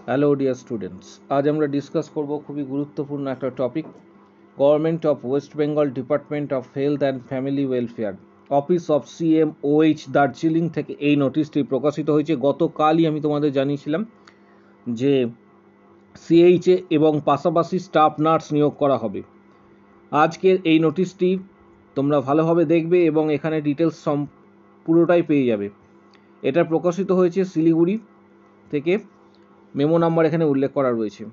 Hello dear students, আজ আমরা discuss করব খুবই গুরুত্বপূর্ণ একটা topic. Government of West Bengal department of health and family welfare, office of CMOH Darjeeling থেকে এই নোটিশটি প্রকাশিত হয়েছে। গতকালই আমি তোমাদের জানিয়েছিলাম যে CHA এবং পাশাপাশি স্টাফ নার্স নিয়োগ করা হবে। আজকের এই নোটিশটি তোমরা ভালোভাবে দেখবে এবং এখানে ডিটেলস পুরোটাই পেয়ে যাবে। এটা প্রকাশিত হয়েছে শিলিগুড়ি থেকে। মেমো নাম্বার এখানে উল্লেখ করা রয়েছে।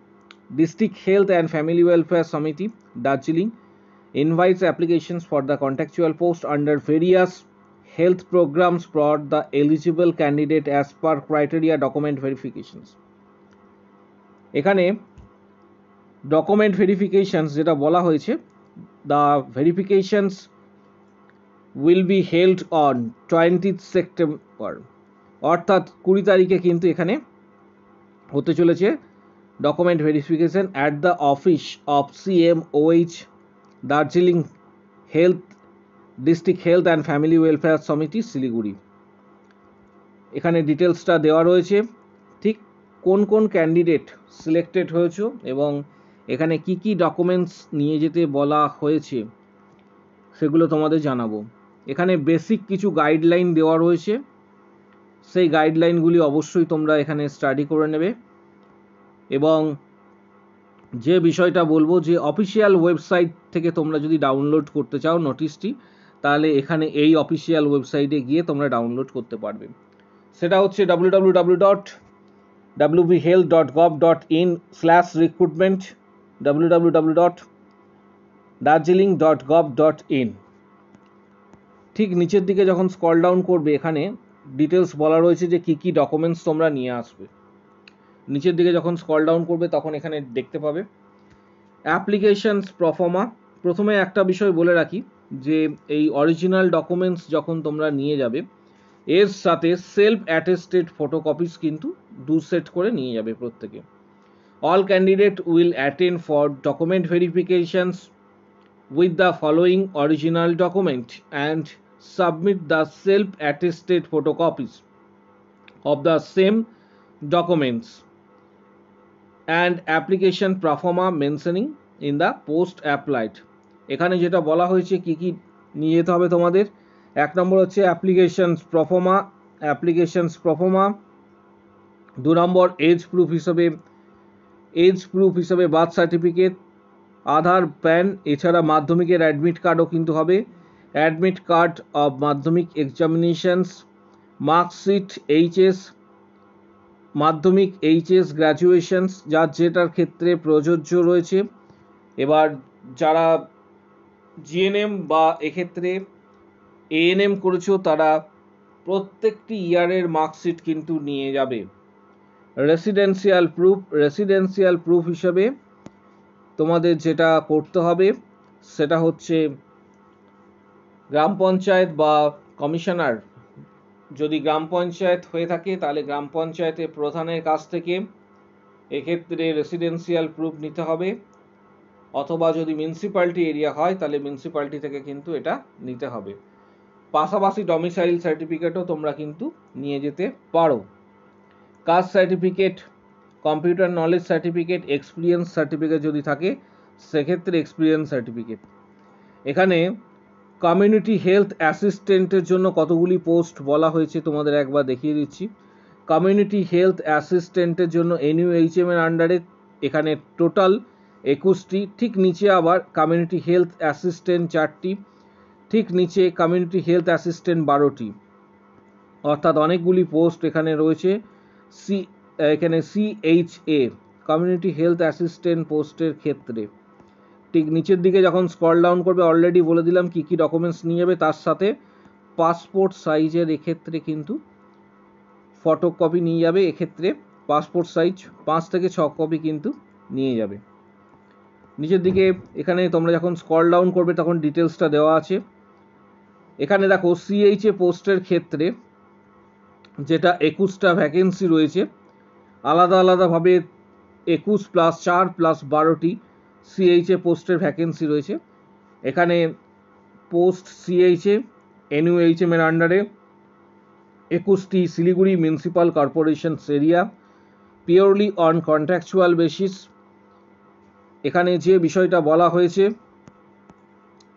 District health and family welfare সমিতি Darjeeling invites applications for the contractual post under various health programs for the eligible candidate as per criteria document verifications। এখানে ডকুমেন্ট ভেরিফিকেশনস যেটা বলা হয়েছে, the verifications will be held on 20 September, অর্থাৎ 20 তারিখে কিন্তু এখানে হতে চলেছে document verification at the office of CMOH Darjeeling health district health and family welfare Samiti Siliguri. এখানে ডিটেলসটা দেওয়া রয়েছে, ঠিক কোন কোন ক্যান্ডিডেট সিলেক্টেড হয়েছে এবং এখানে কি কি ডকুমেন্টস নিয়ে যেতে বলা হয়েছে সেগুলো তোমাদের জানাবো। এখানে বেসিক কিছু গাইডলাইন দেওয়া রয়েছে, সেই গাইডলাইনগুলি অবশ্যই তোমরা এখানে স্টাডি করে নেবে। এবং যে বিষয়টা বলবো, যে অফিসিয়াল ওয়েবসাইট থেকে তোমরা যদি ডাউনলোড করতে চাও নোটিশটি, তাহলে এখানে এই অফিসিয়াল ওয়েবসাইটে গিয়ে তোমরা ডাউনলোড করতে পারবে। সেটা হচ্ছে www.wbhealth.gov.in/recruitment, www.darjeeling.gov.in। ঠিক নিচের দিকে যখন স্ক্রল ডাউন করবে, এখানে ডিটেলস বলা রয়েছে যে কি কি ডকুমেন্টস তোমরা নিয়ে আসবে। নিচের দিকে যখন স্ক্রল ডাউন করবে তখন এখানে দেখতে পাবে অ্যাপ্লিকেশনস প্রফর্মা। প্রথমে একটা বিষয় বলে রাখি যে এই অরিজিনাল ডকুমেন্টস যখন তোমরা নিয়ে যাবে, এর সাথে সেলফ অ্যাটেস্টেড ফটোকপিস কিন্তু 2 সেট করে নিয়ে যাবে প্রত্যেকে। All candidate will attend for document verifications with the following original document and submit the self attested photocopies of the same documents and application proforma mentioning in the post applied। এখানে যেটা বলা হয়েছে কি কি নিয়ে যেতে হবে তোমাদের, এক নম্বর হচ্ছে অ্যাপ্লিকেশনস প্রফর্মা, 2 নম্বর এজ প্রুফ হিসেবে বার্থ সার্টিফিকেট, আধার, প্যান, এছাড়া মাধ্যমিকের অ্যাডমিট কার্ডও কিন্তু হবে, অ্যাডমিট কার্ড অফ মাধ্যমিক এক্সামিনেশনস, মার্কশিট, মাধ্যমিক HS গ্র্যাজুয়েশনস যার যেটার ক্ষেত্রে প্রযোজ্য রয়েছে। এবার যারা GNM বা এক্ষেত্রে ANM করেছো তারা প্রত্যেকটি ইয়ারের মার্কশিট কিন্তু নিয়ে যাবে। রেসিডেন্সিয়াল প্রুফ হিসেবে তোমাদের যেটা করতে হবে সেটা হচ্ছে গ্রাম পঞ্চায়েত বা কমিশনার, যদি গ্রাম পঞ্চায়েত হয়ে থাকে তাহলে গ্রাম পঞ্চায়েতের প্রধানের কাছ থেকে এক্ষেত্রে রেসিডেন্সিয়াল প্রুফ নিতে হবে, অথবা যদি মিউনিসিপ্যালিটি এরিয়া হয় তাহলে মিউনিসিপ্যালিটি থেকে কিন্তু এটা নিতে হবে। পাশাপাশি ডমিসাইল সার্টিফিকেটও তোমরা কিন্তু নিয়ে যেতে পারো। Caste certificate, computer knowledge certificate, experience certificate যদি থাকে সেক্ষেত্রে এক্সপিরিয়েন্স সার্টিফিকেট। এখানে কমিউনিটি হেলথ অ্যাসিস্ট্যান্টের জন্য কতগুলি পোস্ট বলা হয়েছে তোমাদের একবার দেখিয়ে দিচ্ছি। কমিউনিটি হেলথ অ্যাসিস্ট্যান্টের জন্য NUHM এর আন্ডারে এখানে টোটাল 21টি, ঠিক নিচে আবার কমিউনিটি হেলথ অ্যাসিস্ট্যান্ট 4টি, ঠিক নিচে কমিউনিটি হেলথ অ্যাসিস্ট্যান্ট 12টি, অর্থাৎ অনেকগুলি পোস্ট এখানে রয়েছে। এখানে CHA কমিউনিটি হেলথ অ্যাসিস্ট্যান্ট পোস্টের ক্ষেত্রে ঠিক নিচের দিকে যখন স্ক্রল ডাউন করবে, অলরেডি বলে দিলাম কি কি ডকুমেন্টস নিয়ে যাবে, তার সাথে পাসপোর্ট সাইজের এক্ষেত্রে কিন্তু ফটোকপি নিয়ে যাবে। এক্ষেত্রে পাসপোর্ট সাইজ 5 থেকে 6 কপি কিন্তু নিয়ে যাবে। নিচের দিকে এখানে তোমরা যখন স্ক্রল ডাউন করবে তখন ডিটেলসটা দেওয়া আছে। এখানে দেখো CHA পোস্টের ক্ষেত্রে যেটা 21টা ভ্যাকেন্সি রয়েছে, আলাদা আলাদাভাবে 21 + 4 + 12টি CHA পোস্টের ভ্যাকেন্সি রয়েছে। এখানে পোস্ট CHA NUHM এর আন্ডারে 21টি Siliguri municipal corporation area, purely on contractual basis. এখানে যে বিষয়টা বলা হয়েছে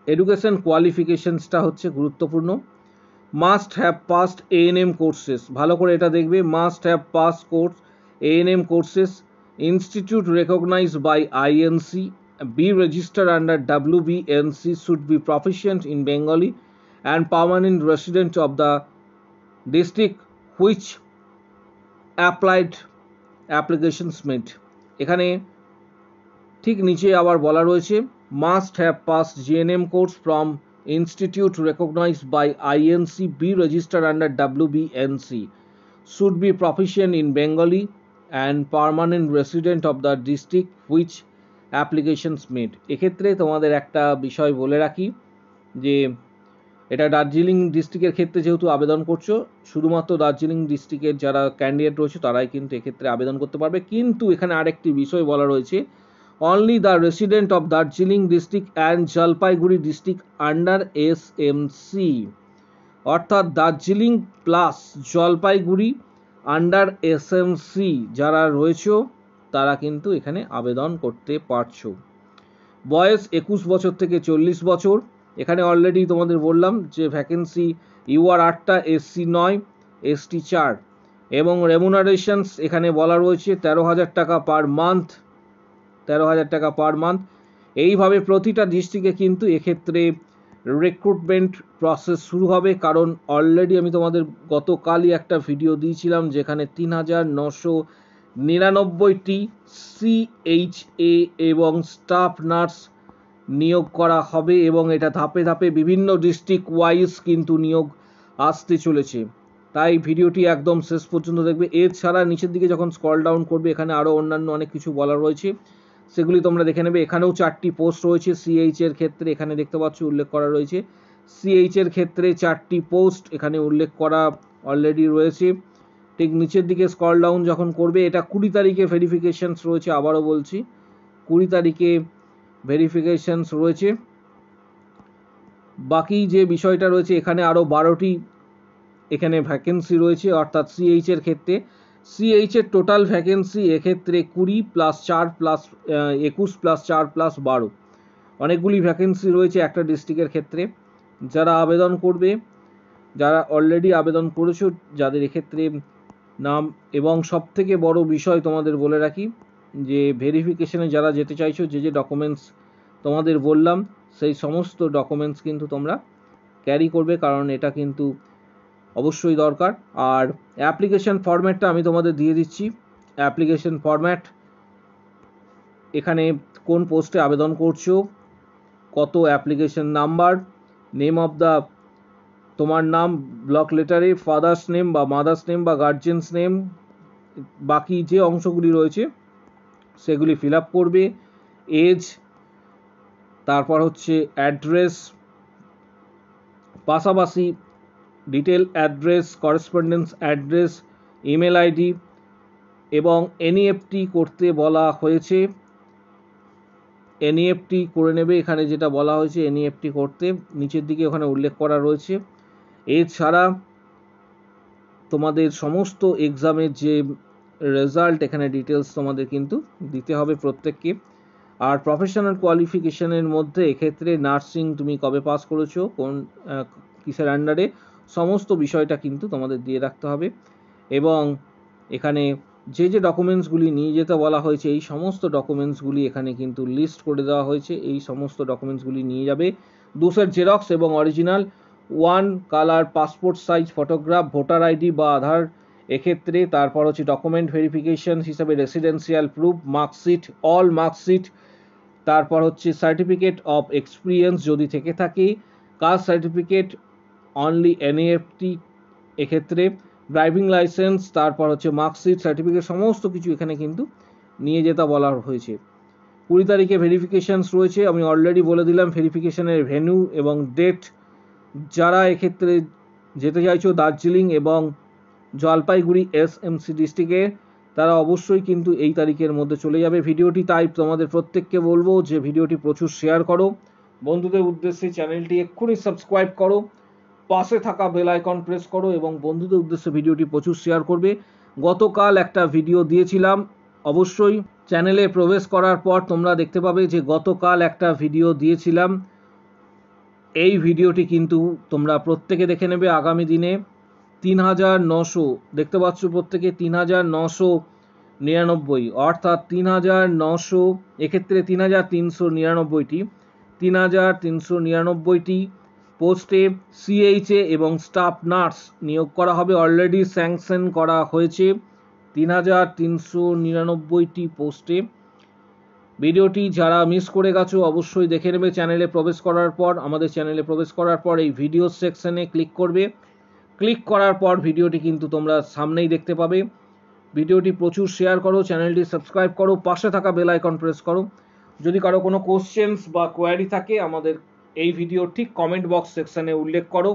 এডুকেশন কোয়ালিফিকেশনসটা হচ্ছে গুরুত্বপূর্ণ। Must have past ANM courses, ভালো করে এটা দেখবে, must have pass course ANM courses institute recognised by INC, be registered under WBNC, should be proficient in Bengali and permanent resident of the district which applied applications made। এখানে ঠিক নিচে আবার বলা রয়েছে must have pass GNM course from institute recognised by INC, be registered under WBNC, should be proficient in Bengali and permanent resident of the district which applications made. এক্ষেত্রে তোমাদের একটা বিষয় বলে রাখি যে এটা দার্জিলিং ডিস্ট্রিক্টের ক্ষেত্রে যেহেতু আবেদন করছো, শুধুমাত্র দার্জিলিং ডিস্ট্রিক্টের যারা ক্যান্ডিডেট রয়েছে তারাই কিন্তু এক্ষেত্রে আবেদন করতে পারবে। কিন্তু এখানে আরেকটি বিষয় বলা রয়েছে, only the resident of Darjeeling district and Jalpaiguri district under SMC, অর্থাৎ Darjeeling plus Jalpaiguri under SMC যারা রয়েছে তারা কিন্তু এখানে আবেদন করতে পারছো। বয়স 21 বছর থেকে 40 বছর। এখানে অলরেডি তোমাদের বললাম যে ভ্যাকেন্সি UR 8টা, SC 9, ST 4 এবং রেমুনারেশনস এখানে বলা রয়েছে 13,000 টাকা পার মান্থ, 13,000 টাকা পার মান্থ। এইভাবে প্রতিটা ডিস্ট্রিক্টে কিন্তু এক্ষেত্রে রিক্রুটমেন্ট প্রসেস শুরু হবে, কারণ অলরেডি আমি তোমাদের গতকালই একটা ভিডিও দিয়েছিলাম যেখানে 3,999টি CHA এবং স্টাফ নার্স নিয়োগ করা হবে এবং এটা ধাপে ধাপে বিভিন্ন ডিস্ট্রিক্ট ওয়াইজ কিন্তু নিয়োগ আসতে চলেছে। তাই ভিডিওটি একদম শেষ পর্যন্ত দেখবে। এছাড়া নিচের দিকে যখন স্ক্রল ডাউন করবে এখানে আরও অন্যান্য অনেক কিছু বলা রয়েছে, সেগুলি তোমরা দেখে নেবে। এখানেও 4টি পোস্ট রয়েছে CH এর ক্ষেত্রে, এখানে দেখতে পাচ্ছ উল্লেখ করা রয়েছে। CH এর ক্ষেত্রে 4টি পোস্ট এখানে উল্লেখ করা অলরেডি রয়েছে। ঠিক নিচের দিকে স্ক্রল ডাউন যখন করবে, এটা 20 তারিখে ভেরিফিকেশনস রয়েছে, আবারও বলছি 20 তারিখে ভেরিফিকেশনস রয়েছে। বাকি যে বিষয়টা রয়েছে এখানে আরও 12টি এখানে ভ্যাকেন্সি রয়েছে, অর্থাৎ CH এর ক্ষেত্রে CH এর টোটাল ভ্যাকেন্সি এক্ষেত্রে 20 + 4 + 21 + 4 + 12, অনেকগুলি ভ্যাকেন্সি রয়েছে একটা ডিস্ট্রিক্টের ক্ষেত্রে। যারা আবেদন করবে, যারা অলরেডি আবেদন করেছো, যাদের এক্ষেত্রে নাম, এবং সবথেকে বড় বিষয় তোমাদের বলে রাখি যে ভেরিফিকেশনে যারা যেতে চাইছো, যে ডকুমেন্টস তোমাদের বললাম সেই সমস্ত ডকুমেন্টস কিন্তু তোমরা ক্যারি করবে, কারণ এটা কিন্তু অবশ্যই দরকার। আর অ্যাপ্লিকেশন ফরম্যাটটা আমি তোমাদের দিয়ে দিচ্ছি। অ্যাপ্লিকেশন ফরম্যাট, এখানে কোন পোস্টে আবেদন করছো, কত application number, name of the, তোমার নাম ব্লক লেটারে, ফাদার্স নেম বা মাদার্স নেম বা গার্জিয়ানস নেম, বাকি যে অংশগুলি রয়েছে সেগুলি ফিল আপ করবে। এজ, তারপর হচ্ছে অ্যাড্রেস, পাশাপাশি detail address, correspondence address, email ID এবং NEFT করতে বলা হয়েছে। NEFT করে নেবে, এখানে যেটা বলা হয়েছে NEFT করতে নিচের দিকে ওখানে উল্লেখ করা রয়েছে। এছাড়া তোমাদের সমস্ত এক্সামের যে রেজাল্ট এখানে ডিটেলস তোমাদের কিন্তু দিতে হবে প্রত্যেককে। আর প্রফেশনাল কোয়ালিফিকেশনের মধ্যে এক্ষেত্রে নার্সিং তুমি কবে পাস করেছো, কোন কিসের আন্ডারে, সমস্ত বিষয়টা কিন্তু তোমাদের দিয়ে রাখতে হবে। এবং এখানে যে ডকুমেন্টসগুলি নিয়ে যেতে বলা হয়েছে এই সমস্ত ডকুমেন্টসগুলি এখানে কিন্তু লিস্ট করে দেওয়া হয়েছে। এই সমস্ত ডকুমেন্টসগুলি নিয়ে যাবে, 2 সেট জেরক্স এবং original, 1 colour passport size photograph, voter ID বা আধার এক্ষেত্রে, তারপর হচ্ছে ডকুমেন্ট ভেরিফিকেশন হিসাবে residential proof, marksheet, all marksheet, তারপর হচ্ছে সার্টিফিকেট অফ এক্সপিরিয়েন্স যদি থেকে থাকে, কাস্ট সার্টিফিকেট, অনলি NEFT এক্ষেত্রে, ড্রাইভিং লাইসেন্স, তারপর হচ্ছে মার্কশিট, সার্টিফিকেট, সমস্ত কিছু এখানে কিন্তু নিয়ে যেতে বলা হয়েছে। 20 তারিখে ভেরিফিকেশনস রয়েছে, আমি অলরেডি বলে দিলাম ভেরিফিকেশনের ভেন্যু এবং ডেট। যারা এক্ষেত্রে যেতে চাইছো দার্জিলিং এবং জলপাইগুড়ি SMC ডিস্ট্রিক্টে, তারা অবশ্যই কিন্তু এই তারিখের মধ্যে চলে যাবে। ভিডিওটি তাই তোমাদের প্রত্যেককে বলবো যে ভিডিওটি প্রচুর শেয়ার করো, বন্ধুদের উদ্দেশ্যে চ্যানেলটি এক্ষুনি সাবস্ক্রাইব করো, পাশে থাকা বেল আইকন প্রেস করো এবং বন্ধুদের উদ্দেশ্যে ভিডিওটি প্রচুর শেয়ার করবে। গতকাল একটা ভিডিও দিয়েছিলাম, অবশ্যই চ্যানেলে প্রবেশ করার পর তোমরা দেখতে পাবে যে গতকাল একটা ভিডিও দিয়েছিলাম। এই ভিডিওটি কিন্তু তোমরা প্রত্যেকে দেখে নেবে। আগামী দিনে ৩,৯০০ দেখতে পাচ্ছ, প্রত্যেকে ৩,৯৯৯, অর্থাৎ ৩,৯০০, এক্ষেত্রে ৩,৩৯৯টি ৩,৩৯৯টি পোস্টে সিএইচএ এবং স্টাফ নার্স নিয়োগ করা হবে। অলরেডি স্যাংশন করা হয়েছে ৩,৩৯৯টি পোস্টে। ভিডিওটি যারা মিস করে গেছো অবশ্যই দেখে নেবে চ্যানেলে প্রবেশ করার পর। আমাদের চ্যানেলে প্রবেশ করার পর এই ভিডিও সেকশনে ক্লিক করবে। ক্লিক করার পর ভিডিওটি কিন্তু তোমরা সামনেই দেখতে পাবে। ভিডিওটি প্রচুর শেয়ার করো, চ্যানেলটি সাবস্ক্রাইব করো, পাশে থাকা বেল আইকন প্রেস করো। যদি কারো কোনো কোশ্চেন্স বা কোয়ারি থাকে আমাদের এই ভিডিওর ঠিক কমেন্ট বক্স সেকশনে উল্লেখ করো।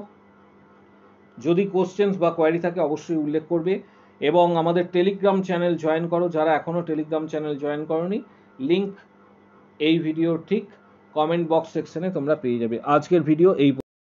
যদি কোশ্চেন্স বা কোয়ারি থাকে অবশ্যই উল্লেখ করবে। এবং আমাদের টেলিগ্রাম চ্যানেল জয়েন করো, যারা এখনও টেলিগ্রাম চ্যানেল জয়েন করোনি, লিংক এই ভিডিওর ঠিক কমেন্ট বক্স সেকশনে তোমরা পেয়ে যাবে। আজকের ভিডিও এই